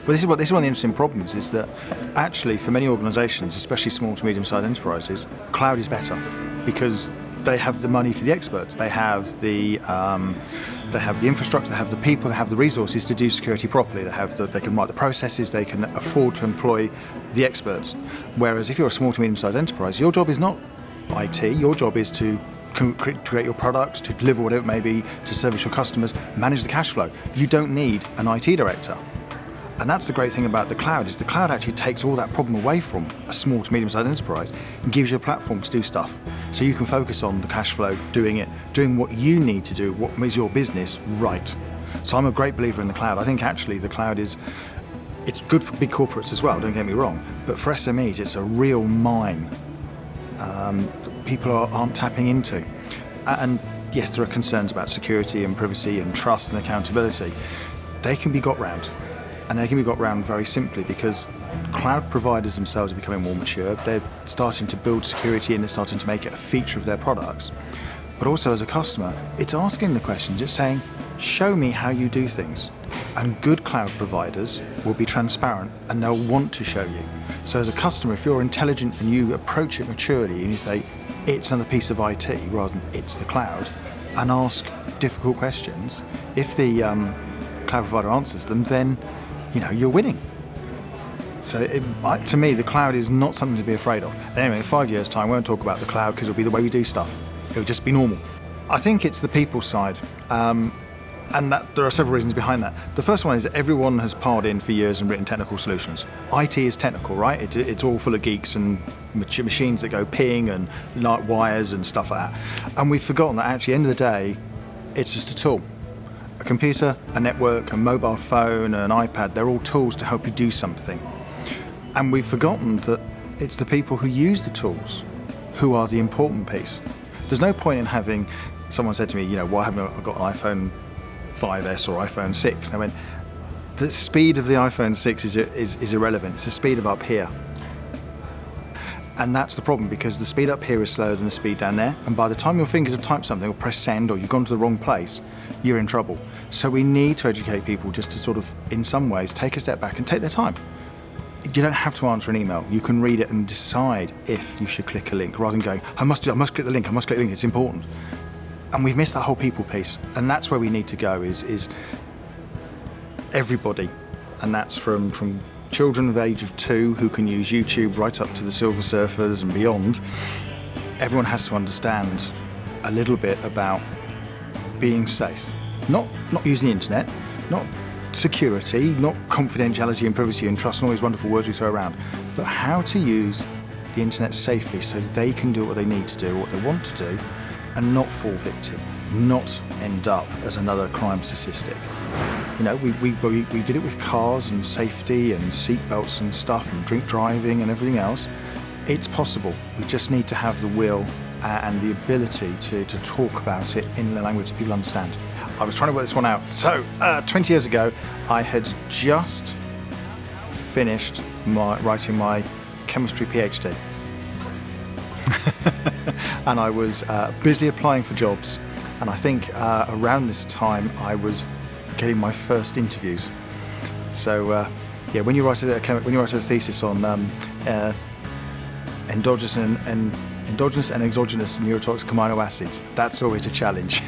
Well, this is one of the interesting problems, is that actually for many organisations, especially small to medium-sized enterprises, cloud is better because they have the money for the experts. They have the infrastructure, they have the people, they have the resources to do security properly. They can write the processes, they can afford to employ the experts. Whereas if you're a small to medium-sized enterprise, your job is not IT. Your job is to create your products, to deliver whatever it may be, to service your customers, manage the cash flow. You don't need an IT director. And that's the great thing about the cloud, is the cloud actually takes all that problem away from a small to medium-sized enterprise and gives you a platform to do stuff. So you can focus on the cash flow, doing what you need to do, what makes your business right. So I'm a great believer in the cloud. I think actually the cloud it's good for big corporates as well, don't get me wrong, but for SMEs it's a real mine that people aren't tapping into. And yes, there are concerns about security and privacy and trust and accountability. They can be got round. And they can be got round very simply because cloud providers themselves are becoming more mature. They're starting to build security and they're starting to make it a feature of their products. But also as a customer, it's asking the questions. It's saying, show me how you do things. And good cloud providers will be transparent and they'll want to show you. So as a customer, if you're intelligent and you approach it maturely and you say, it's another piece of IT rather than it's the cloud, and ask difficult questions, if the cloud provider answers them, then you're winning. So to me, the cloud is not something to be afraid of. Anyway, in 5 years' time, we won't talk about the cloud because it'll be the way we do stuff. It'll just be normal. I think it's the people side, and that there are several reasons behind that. The first one is that everyone has piled in for years and written technical solutions. IT is technical, right? It's all full of geeks and machines that go ping and light wires and stuff like that. And we've forgotten that actually, at the end of the day, it's just a tool. A computer, a network, a mobile phone, an iPad, they're all tools to help you do something. And we've forgotten that it's the people who use the tools who are the important piece. There's no point in having, someone said to me, why haven't I got an iPhone 5S or iPhone 6? And I went, the speed of the iPhone 6 is irrelevant. It's the speed of up here. And that's the problem, because the speed up here is slower than the speed down there. And by the time your fingers have typed something or pressed send or you've gone to the wrong place, you're in trouble. So we need to educate people just to sort of, in some ways, take a step back and take their time. You don't have to answer an email. You can read it and decide if you should click a link rather than going, I must click the link, it's important. And we've missed that whole people piece. And that's where we need to go, is everybody. And that's from children of age of 2 who can use YouTube right up to the silver surfers and beyond. Everyone has to understand a little bit about being safe. Not using the internet, not security, not confidentiality and privacy and trust and all these wonderful words we throw around, but how to use the internet safely so they can do what they need to do, what they want to do, and not fall victim, not end up as another crime statistic. We did it with cars and safety and seatbelts and stuff and drink driving and everything else. It's possible. We just need to have the will and the ability to talk about it in a language that people understand. I was trying to work this one out. So, 20 years ago, I had just finished writing my chemistry PhD. And I was busy applying for jobs. And I think around this time, I was getting my first interviews. So, when you write a thesis on endogenous and exogenous neurotoxic amino acids, that's always a challenge.